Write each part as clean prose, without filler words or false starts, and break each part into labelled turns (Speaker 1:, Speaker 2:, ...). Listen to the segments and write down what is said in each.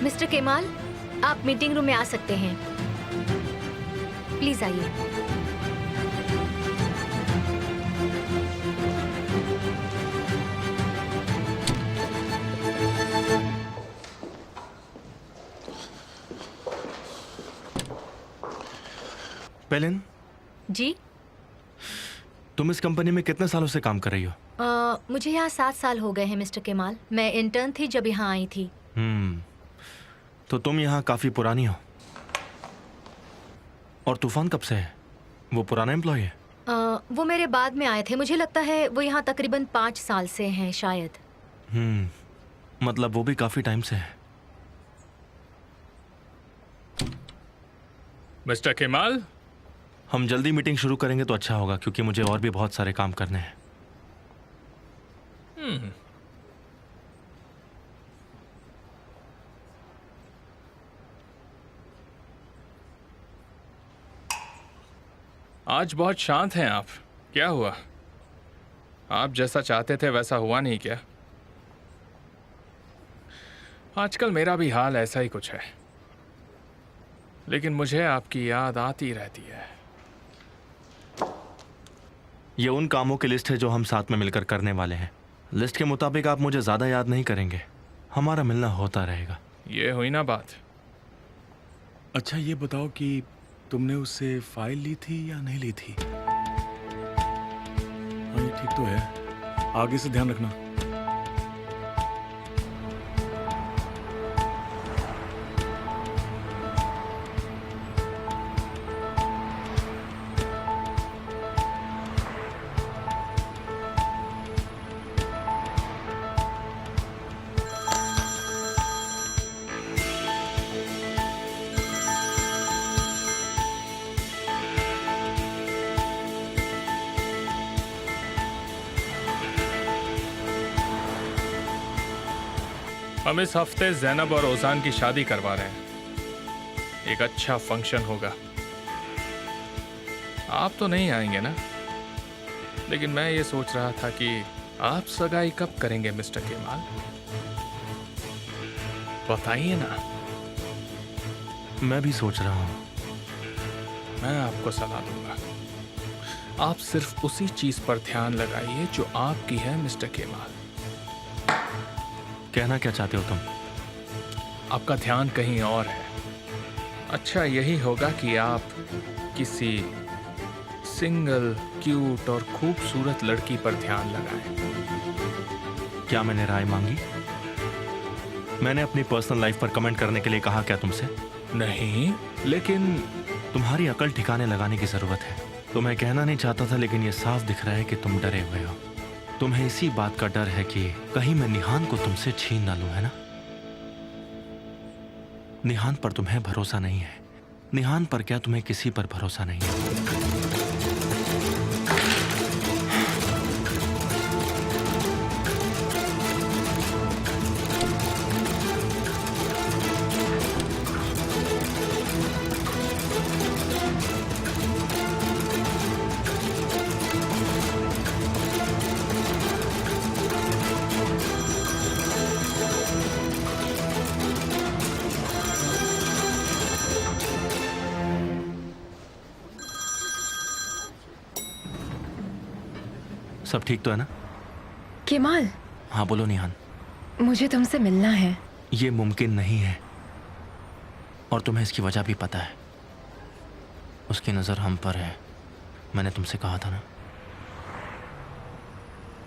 Speaker 1: Mister Kemal, आप meeting room में आ सकते हैं। प्लीज आइए।
Speaker 2: पेलिन,
Speaker 1: जी।
Speaker 2: तुम इस कंपनी में कितने सालों से काम कर रही हो?
Speaker 1: मुझे यहाँ 7 साल हो गए हैं मिस्टर केमाल। मैं इंटर्न थी जब यहाँ आई थी।
Speaker 2: तो तुम यहाँ काफी पुरानी हो। और तूफान कब से है? वो पुराना एम्प्लॉय है?
Speaker 1: वो मेरे बाद में आए थे। मुझे लगता है वो यहाँ तकरीबन 5 साल से हैं शायद।
Speaker 2: मतलब वो भी काफी टाइम से है।
Speaker 3: मिस्टर केमाल,
Speaker 2: हम जल्दी मीटिंग शुरू करेंगे तो अच्छा होगा, क्योंकि मुझे और भी बहुत सारे काम करने हैं।
Speaker 3: आज बहुत शांत हैं आप। क्या हुआ? आप जैसा चाहते थे वैसा हुआ नहीं क्या? आजकल मेरा भी हाल ऐसा ही कुछ है, लेकिन मुझे आपकी याद आती रहती है।
Speaker 2: ये उन कामों की लिस्ट है जो हम साथ में मिलकर करने वाले हैं। लिस्ट के मुताबिक आप मुझे ज्यादा याद नहीं करेंगे। हमारा मिलना होता रहेगा।
Speaker 3: ये हुई ना बात।
Speaker 4: अच्छा, ये बताओ कि तुमने उससे फाइल ली थी या नहीं ली थी? हाँ, ये ठीक तो है। आगे से ध्यान रखना।
Speaker 3: हम इस हफ्ते जैनब और ओजान की शादी करवा रहे हैं। एक अच्छा फंक्शन होगा। आप तो नहीं आएंगे ना? लेकिन मैं ये सोच रहा था कि आप सगाई कब करेंगे मिस्टर केमाल? बताइए ना।
Speaker 2: मैं भी सोच रहा हूँ।
Speaker 3: मैं आपको सलाह दूंगा। आप सिर्फ उसी चीज पर ध्यान लगाइए जो आपकी है मिस्टर केमाल।
Speaker 2: कहना क्या चाहते हो तुम?
Speaker 3: आपका ध्यान कहीं और है। अच्छा यही होगा कि आप किसी सिंगल, क्यूट और खूबसूरत लड़की पर ध्यान लगाएं।
Speaker 2: क्या मैंने राय मांगी? मैंने अपनी पर्सनल लाइफ पर कमेंट करने के लिए कहा क्या तुमसे?
Speaker 3: नहीं, लेकिन
Speaker 2: तुम्हारी अकल ठिकाने लगाने की जरूरत है। तो मैं कहना नहीं चाहता था, लेकिन ये साफ दिख रहा है कि तुम डरे हुए हो। तुम्हें इसी बात का डर है कि कहीं मैं निहान को तुमसे छीन ना लूं, है ना? निहान पर तुम्हें भरोसा नहीं है। निहान पर क्या तुम्हें किसी पर भरोसा नहीं है? सब ठीक तो है ना?
Speaker 5: केमाल,
Speaker 2: हाँ बोलो निहान।
Speaker 5: मुझे तुमसे मिलना है।
Speaker 2: ये मुमकिन नहीं है, और तुम्हें इसकी वजह भी पता है। उसकी नजर हम पर है। मैंने तुमसे कहा था ना।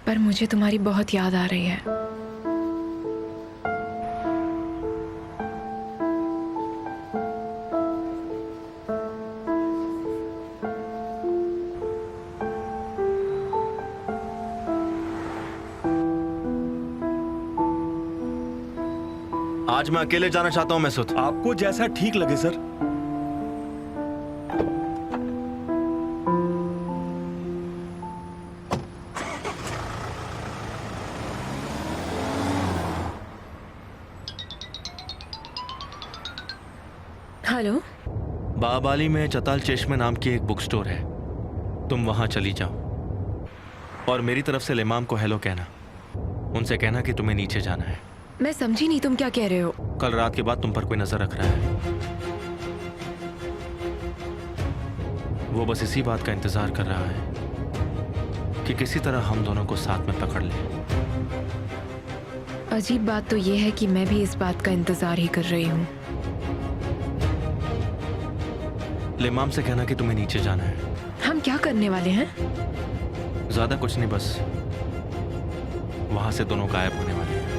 Speaker 5: पर मुझे तुम्हारी बहुत याद आ रही है।
Speaker 2: आज मैं अकेले जाना चाहता हूं मैसूद।
Speaker 4: आपको जैसा ठीक लगे सर।
Speaker 5: हेलो।
Speaker 2: बाबाली में चताल चेश्मे नाम की एक बुक स्टोर है। तुम वहां चली जाओ और मेरी तरफ से लिमाम को हेलो कहना। उनसे कहना कि तुम्हें नीचे जाना है।
Speaker 5: मैं समझी नहीं, तुम क्या कह रहे हो?
Speaker 2: कल रात के बाद तुम पर कोई नजर रख रहा है। वो बस इसी बात का इंतजार कर रहा है कि किसी तरह हम दोनों को साथ में पकड़ ले।
Speaker 5: अजीब बात तो ये है कि मैं भी इस बात का इंतजार ही कर रही हूँ।
Speaker 2: लिमाम से कहना कि तुम्हें नीचे जाना है।
Speaker 5: हम क्या करने वाले हैं?
Speaker 2: ज्यादा कुछ नहीं, बस वहां से दोनों गायब होने वाले हैं।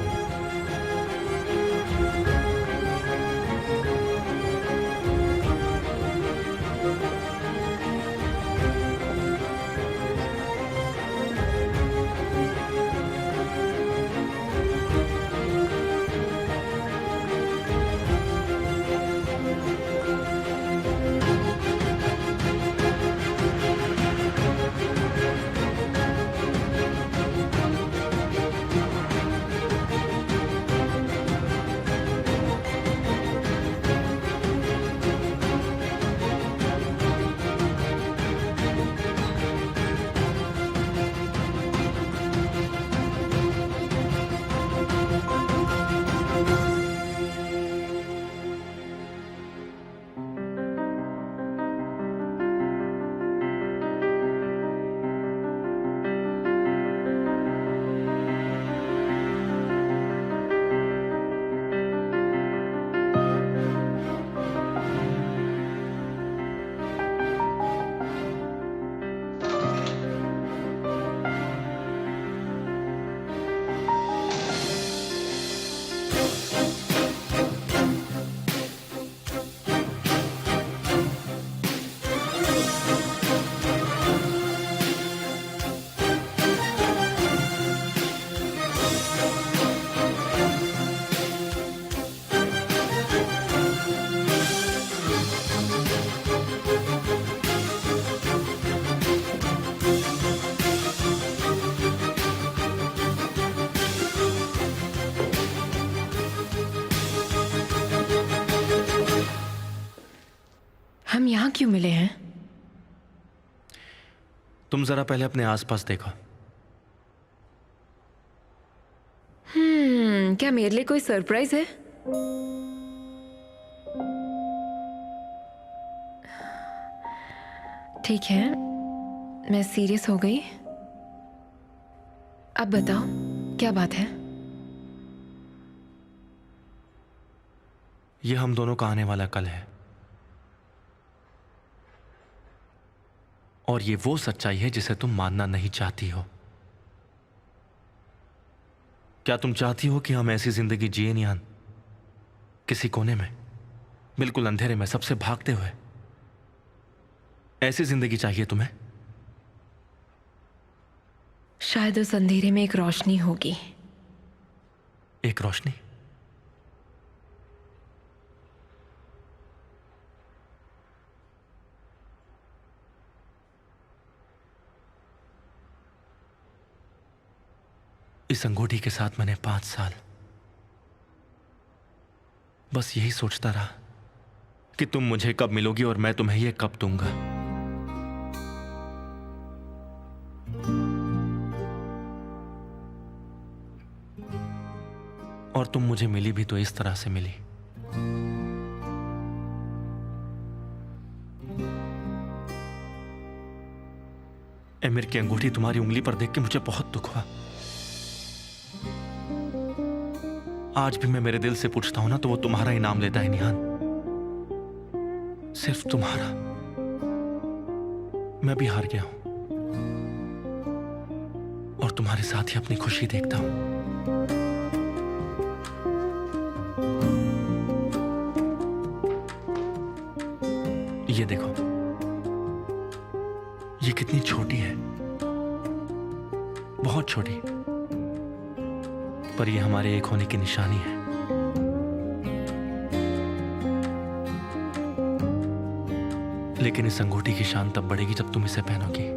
Speaker 5: हम यहाँ क्यों मिले हैं?
Speaker 2: तुम जरा पहले अपने आसपास देखो।
Speaker 5: क्या मेरे लिए कोई सरप्राइज है? ठीक है, मैं सीरियस हो गई। अब बताओ क्या बात है?
Speaker 2: ये हम दोनों का आने वाला कल है, और ये वो सच्चाई है जिसे तुम मानना नहीं चाहती हो। क्या तुम चाहती हो कि हम ऐसी जिंदगी जिए निहान, किसी कोने में, बिल्कुल अंधेरे में, सबसे भागते हुए? ऐसी जिंदगी चाहिए तुम्हें?
Speaker 5: शायद उस अंधेरे में एक रोशनी होगी।
Speaker 2: एक रोशनी? इस अंगूठी के साथ मैंने 5 साल बस यही सोचता रहा कि तुम मुझे कब मिलोगी और मैं तुम्हें ये कब दूंगा। और तुम मुझे मिली भी तो इस तरह से मिली। एमिर की अंगूठी तुम्हारी उंगली पर देख के मुझे बहुत दुख हुआ। आज भी मैं मेरे दिल से पूछता हूं ना, तो वो तुम्हारा ही नाम लेता है निहान, सिर्फ तुम्हारा। मैं भी हार गया हूं और तुम्हारे साथ ही अपनी खुशी देखता हूं। ये देखो, ये कितनी छोटी है, बहुत छोटी, पर ये हमारे एक होने की निशानी है। लेकिन इस अंगूठी की शान तब बढ़ेगी जब तुम इसे पहनोगी।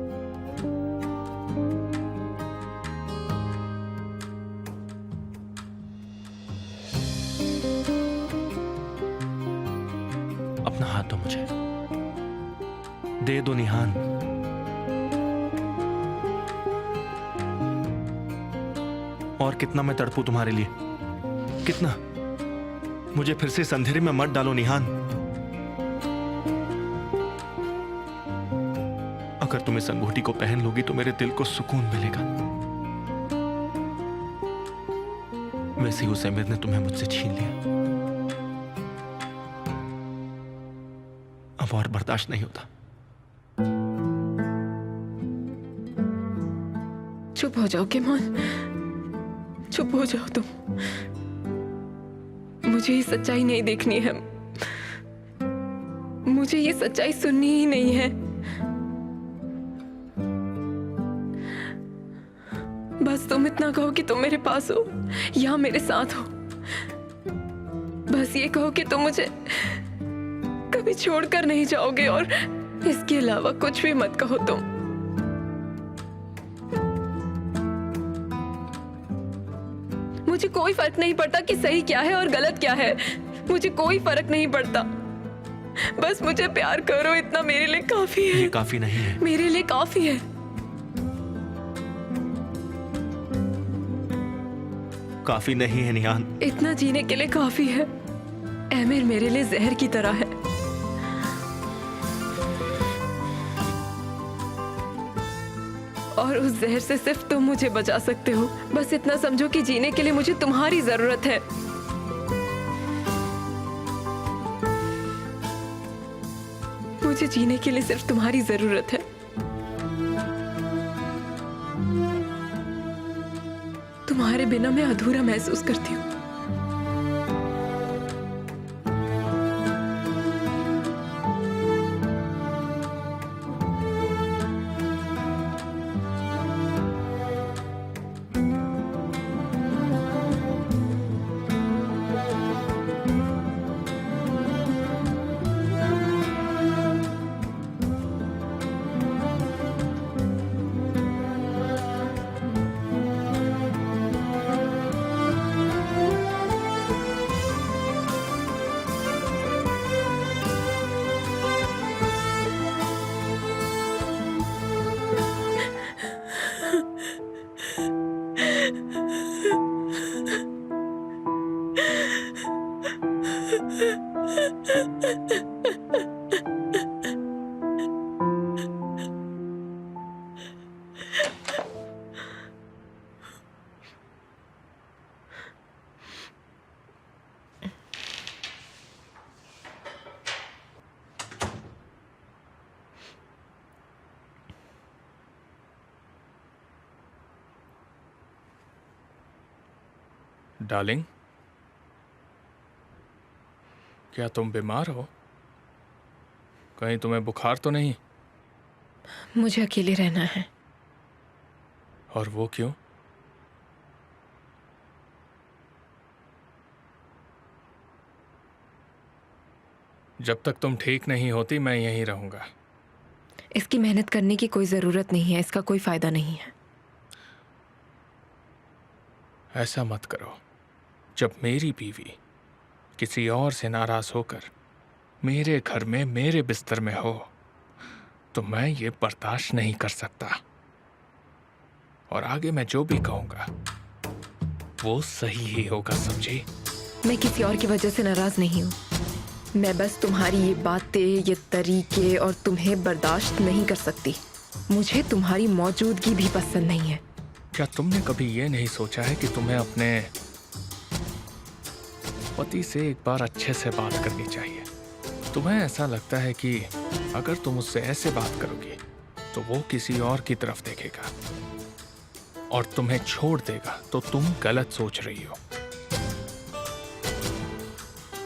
Speaker 2: अपना हाथ दो मुझे, दे दो निहान। और कितना मैं तड़पूं तुम्हारे लिए। कितना? मुझे फिर से इस अंधेरे में मत डालो निहान। अगर तुम इस अंगूठी को पहन लोगी तो मेरे दिल को सुकून मिलेगा। वैसे ही उस अमीर ने तुम्हें मुझसे छीन लिया। अब और बर्दाश्त नहीं होता।
Speaker 5: चुप हो जाओ केमॉन, चुप हो जाओ तुम। मुझे ये सच्चाई नहीं देखनी है, मुझे ये सच्चाई सुननी ही नहीं है। बस तुम इतना कहो कि तुम मेरे पास हो या मेरे साथ हो। बस ये कहो कि तुम मुझे कभी छोड़कर नहीं जाओगे, और इसके अलावा कुछ भी मत कहो तुम। मुझे कोई फर्क नहीं पड़ता कि सही क्या है और गलत क्या है, मुझे कोई फर्क नहीं पड़ता। बस मुझे प्यार करो, इतना मेरे लिए काफी है।
Speaker 2: ये काफी नहीं है।
Speaker 5: मेरे लिए काफी है।
Speaker 2: काफी नहीं है निहान।
Speaker 5: इतना जीने के लिए काफी है। एमिर मेरे लिए जहर की तरह है। और उस जहर से सिर्फ तुम मुझे बचा सकते हो। बस इतना समझो कि जीने के लिए मुझे तुम्हारी जरूरत है। मुझे जीने के लिए सिर्फ तुम्हारी जरूरत है। तुम्हारे बिना मैं अधूरा महसूस करती हूँ।
Speaker 3: डार्लिंग, क्या तुम बीमार हो? कहीं तुम्हें बुखार तो नहीं?
Speaker 5: मुझे अकेले रहना है।
Speaker 3: और वो क्यों? जब तक तुम ठीक नहीं होती मैं यहीं रहूंगा।
Speaker 5: इसकी मेहनत करने की कोई जरूरत नहीं है, इसका कोई फायदा नहीं है।
Speaker 3: ऐसा मत करो। जब मेरी बीवी किसी और से नाराज होकर मेरे घर में मेरे बिस्तर में हो तो मैं ये बर्दाश्त नहीं कर सकता। और आगे मैं जो भी कहूंगा वो सही ही होगा, समझी?
Speaker 5: मैं किसी और की वजह से नाराज नहीं हूँ। मैं बस तुम्हारी ये बातें, ये तरीके और तुम्हें बर्दाश्त नहीं कर सकती। मुझे तुम्हारी मौजूदगी भी पसंद नहीं है।
Speaker 3: क्या तुमने कभी ये नहीं सोचा है कि तुम्हें अपने पति से एक बार अच्छे से बात करनी चाहिए? तुम्हें ऐसा लगता है कि अगर तुम उससे ऐसे बात करोगे तो वो किसी और की तरफ देखेगा और तुम्हें छोड़ देगा, तो तुम गलत सोच रही हो।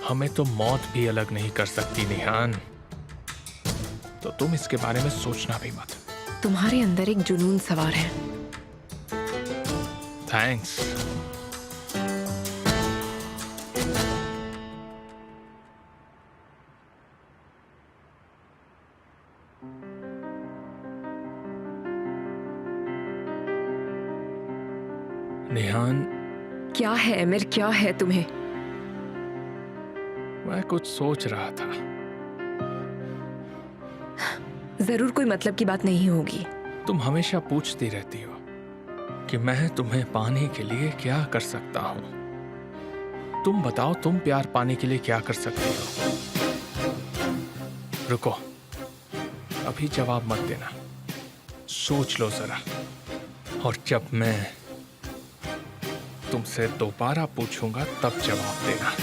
Speaker 3: हमें तो मौत भी अलग नहीं कर सकती निहान, तो तुम इसके बारे में सोचना भी मत।
Speaker 5: तुम्हारे अंदर एक जुनून सवार है।
Speaker 3: थैंक्स। निहान,
Speaker 5: क्या है एमिर, क्या है तुम्हें?
Speaker 3: मैं कुछ सोच रहा था।
Speaker 5: जरूर कोई मतलब की बात नहीं होगी।
Speaker 3: तुम हमेशा पूछती रहती हो कि मैं तुम्हें पाने के लिए क्या कर सकता हूं। तुम बताओ, तुम प्यार पाने के लिए क्या कर सकती हो? रुको, अभी जवाब मत देना, सोच लो जरा, और जब मैं तुमसे दोबारा पूछूंगा तब जवाब देना।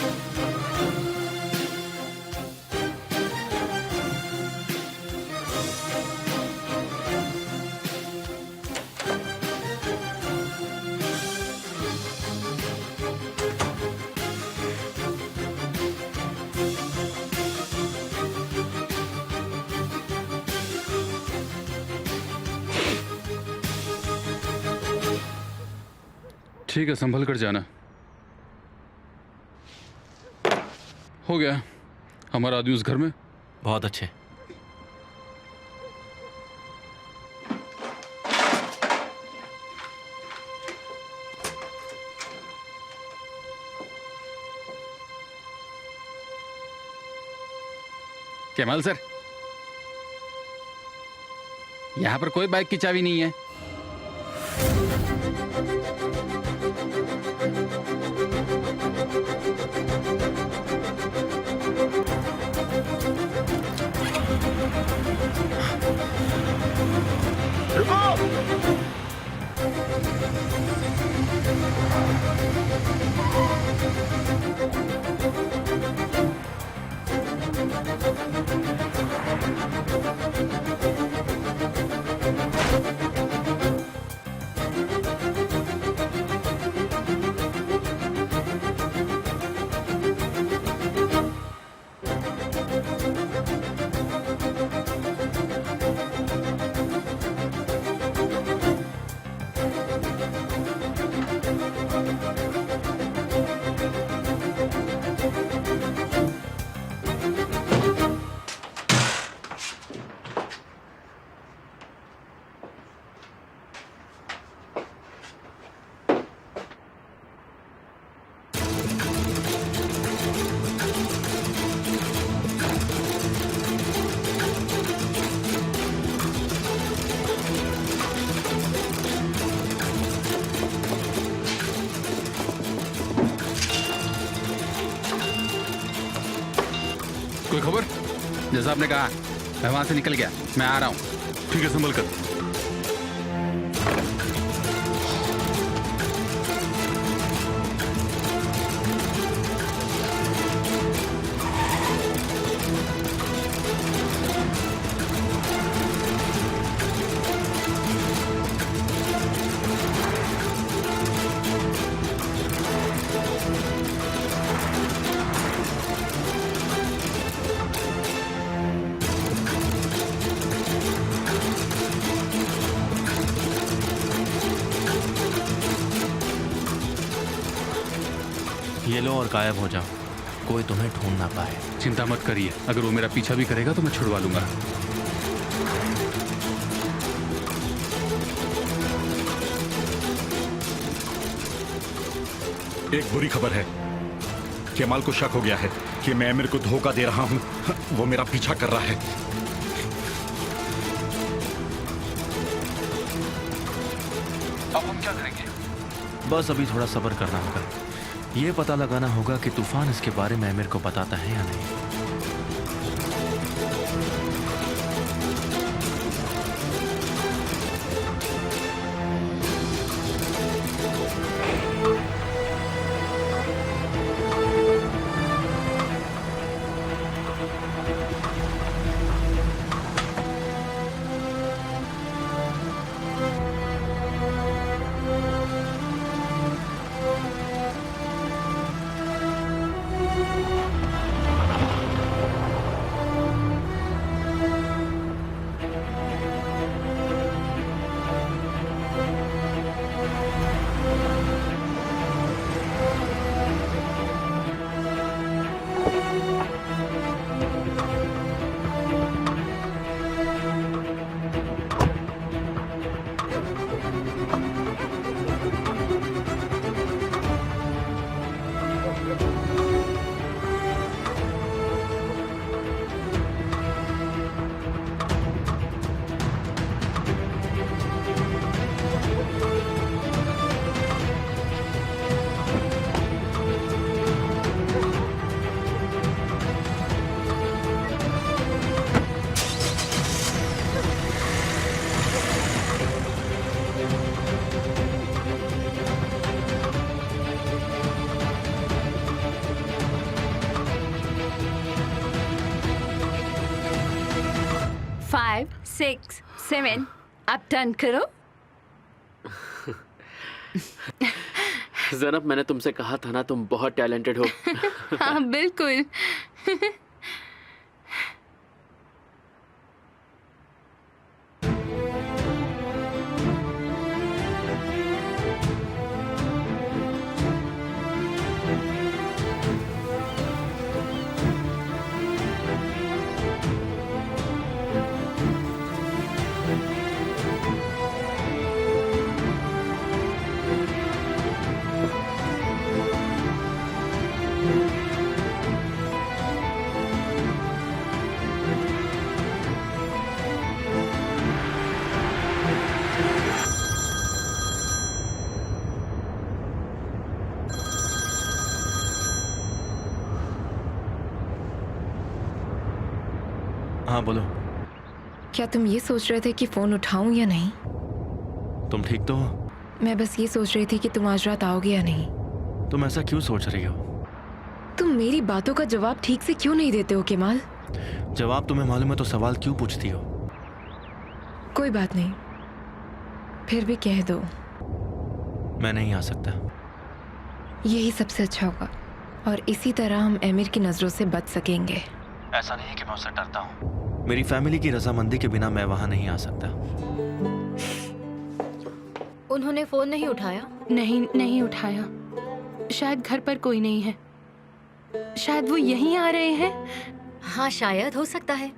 Speaker 6: ठीक है, संभल कर जाना। हो गया, हमारा आदमी उस घर में।
Speaker 2: बहुत अच्छे।
Speaker 6: केमाल सर, यहां पर कोई बाइक की चाबी नहीं है। कोई खबर? जैसा आपने कहा, मैं वहां से निकल गया, मैं आ रहा हूं।
Speaker 4: ठीक है, संभल कर।
Speaker 2: ये लो और गायब हो जाओ, कोई तुम्हें ढूंढ ना पाए।
Speaker 6: चिंता मत करिए, अगर वो मेरा पीछा भी करेगा तो मैं छुड़वा लूंगा।
Speaker 7: एक बुरी खबर है, केमाल को शक हो गया है कि मैं मेरे को धोखा दे रहा हूं। वो मेरा पीछा कर रहा है।
Speaker 6: अब हम क्या करेंगे?
Speaker 2: बस अभी थोड़ा सब्र करना होगा। ये पता लगाना होगा कि तूफान इसके बारे में मेरे को बताता है या नहीं।
Speaker 8: 6, 7, अब टर्न करो।
Speaker 9: ज़ैनब, मैंने तुमसे कहा था ना, तुम बहुत टैलेंटेड हो।
Speaker 8: हाँ बिल्कुल।
Speaker 2: हाँ बोलो।
Speaker 5: क्या तुम ये सोच रहे थे कि फोन उठाऊं या नहीं?
Speaker 2: तुम ठीक तो हो?
Speaker 5: मैं बस ये सोच रही थी कि तुम आज रात आओगे या नहीं।
Speaker 2: तुम ऐसा क्यों सोच रही हो?
Speaker 5: तुम मेरी बातों का जवाब ठीक से क्यों नहीं देते हो केमाल?
Speaker 2: जवाब तुम्हें मालूम है तो सवाल क्यों पूछती हो?
Speaker 5: कोई बात नहीं, फिर भी कह दो।
Speaker 2: मैं नहीं आ सकता।
Speaker 5: यही सबसे अच्छा होगा और इसी तरह हम एमिर की नजरों से बच सकेंगे।
Speaker 2: ऐसा नहीं है कि मैं उससे डरता हूँ। मेरी फैमिली की रजामंदी के बिना मैं वहाँ नहीं आ सकता।
Speaker 1: उन्होंने फोन नहीं उठाया?
Speaker 8: नहीं उठाया। शायद घर पर कोई नहीं है। शायद वो यहीं आ रहे हैं।
Speaker 1: हाँ शायद, हो सकता है।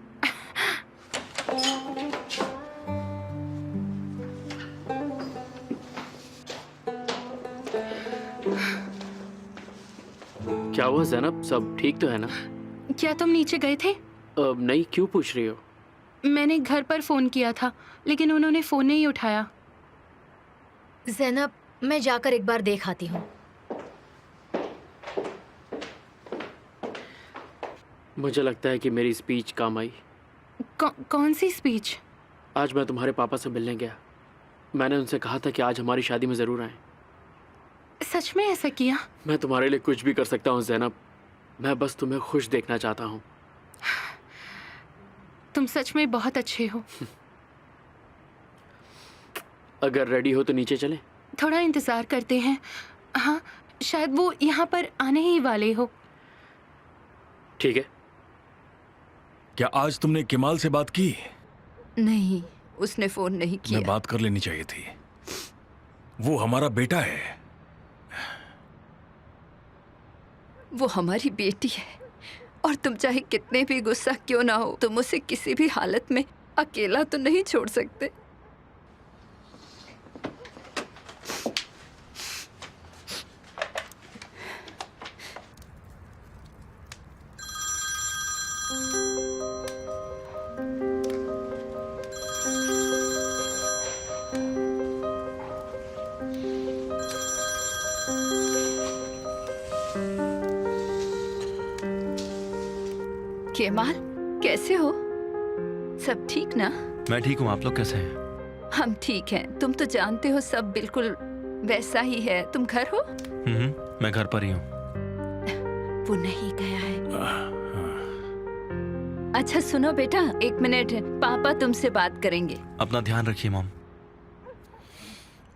Speaker 9: क्या हुआ ज़ैनब, सब ठीक तो है ना?
Speaker 8: क्या तुम नीचे गए थे?
Speaker 9: नहीं, क्यों पूछ रही हो?
Speaker 8: मैंने घर पर फोन किया था लेकिन उन्होंने फोन नहीं उठाया।
Speaker 1: ज़ैनब, मैं जाकर एक बार देख आती हूँ।
Speaker 9: मुझे लगता है कि मेरी स्पीच काम आई।
Speaker 8: कौन सी स्पीच?
Speaker 9: आज मैं तुम्हारे पापा से मिलने गया। मैंने उनसे कहा था कि आज हमारी शादी में ज़रूर आए।
Speaker 8: सच में ऐसा किया?
Speaker 9: मैं तुम्हारे लिए कुछ भी कर सकता हूँ ज़ैनब। मैं बस तुम्हें खुश देखना चाहता हूँ।
Speaker 8: तुम सच में बहुत अच्छे हो।
Speaker 9: अगर रेडी हो तो नीचे चलें?
Speaker 8: थोड़ा इंतजार करते हैं। हाँ, शायद वो यहाँ पर आने ही वाले हो।
Speaker 9: ठीक है।
Speaker 4: क्या आज तुमने केमाल से बात की?
Speaker 10: नहीं, उसने फोन नहीं किया।
Speaker 4: मैं बात कर लेनी चाहिए थी। वो हमारा बेटा है।
Speaker 10: वो हमारी बेटी है और तुम चाहे कितने भी गुस्सा क्यों ना हो, तुम उसे किसी भी हालत में अकेला तो नहीं छोड़ सकते। केमाल, कैसे हो? सब ठीक ना?
Speaker 2: मैं ठीक हूँ, आप लोग कैसे हैं?
Speaker 10: हम ठीक हैं। तुम तो जानते हो सब बिल्कुल वैसा ही है। तुम घर हो?
Speaker 2: मैं घर पर ही हूँ।
Speaker 10: वो नहीं गया है। अच्छा सुनो बेटा, 1 मिनट, पापा तुमसे बात करेंगे।
Speaker 2: अपना ध्यान रखिए मॉम।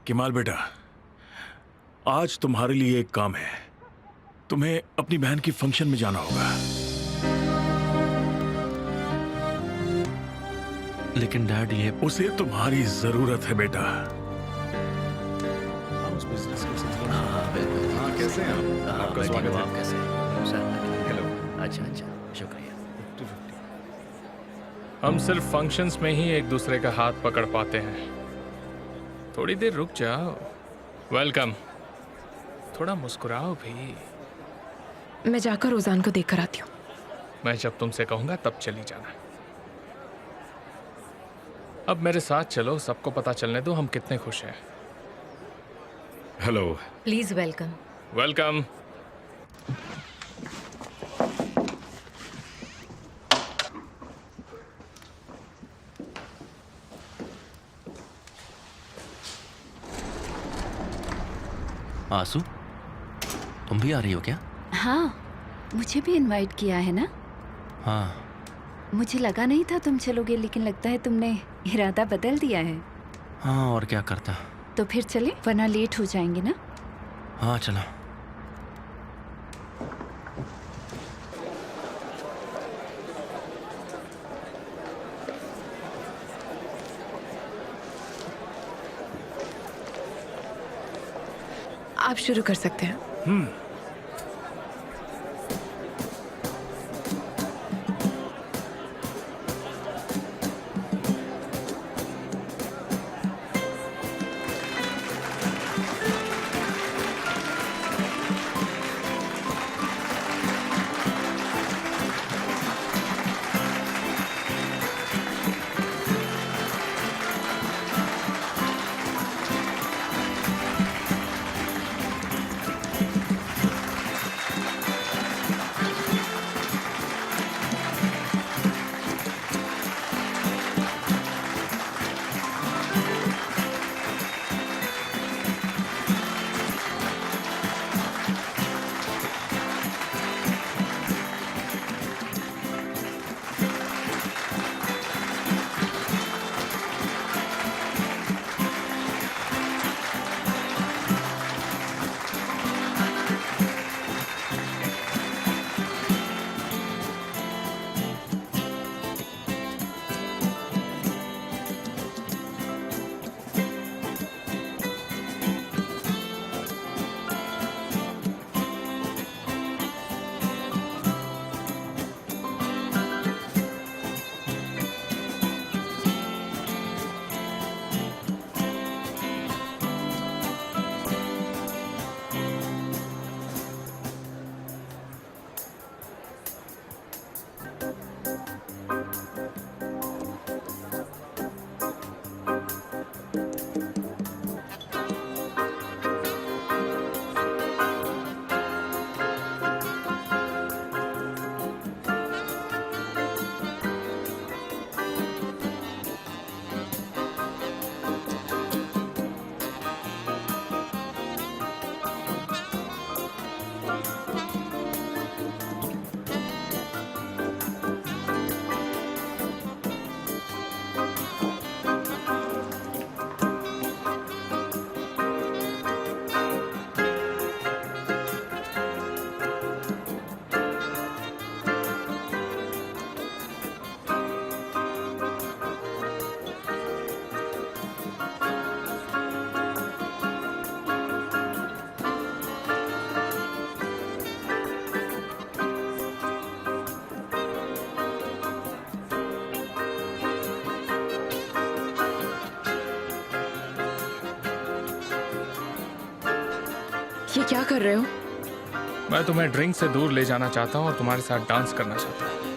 Speaker 4: केमाल बेटा, आज तुम्हारे लिए एक काम है। तुम्हें अपनी बहन की फंक्शन में जाना होगा।
Speaker 2: लेकिन डैड, ये
Speaker 4: उसे तुम्हारी जरूरत है बेटा।
Speaker 11: कैसे हैं आप?
Speaker 7: आपका स्वागत है।
Speaker 11: आप कैसे हैं?
Speaker 7: हेलो।
Speaker 11: अच्छा शुक्रिया।
Speaker 3: हम सिर्फ फंक्शंस में ही एक दूसरे का हाथ पकड़ पाते हैं। थोड़ी देर रुक जाओ। वेलकम। थोड़ा मुस्कुराओ भी।
Speaker 5: मैं जाकर रोजान को देख कर आती हूँ।
Speaker 3: मैं जब तुमसे कहूंगा तब चली जाना। अब मेरे साथ चलो, सबको पता चलने दो हम कितने खुश हैं।
Speaker 7: हेलो।
Speaker 1: Please welcome.
Speaker 3: वेलकम।
Speaker 2: आंसू, तुम भी आ रही हो क्या?
Speaker 10: हाँ, मुझे भी इनवाइट किया है ना।
Speaker 2: हाँ।
Speaker 10: मुझे लगा नहीं था तुम चलोगे, लेकिन लगता है तुमने इरादा बदल दिया है?
Speaker 2: हाँ, और क्या करता।
Speaker 10: तो फिर चले, वरना लेट हो जाएंगे ना।
Speaker 2: हाँ चलो।
Speaker 5: आप शुरू कर सकते हैं। ये क्या कर रहे हो?
Speaker 3: मैं तुम्हें ड्रिंक से दूर ले जाना चाहता हूँ और तुम्हारे साथ डांस करना चाहता हूँ।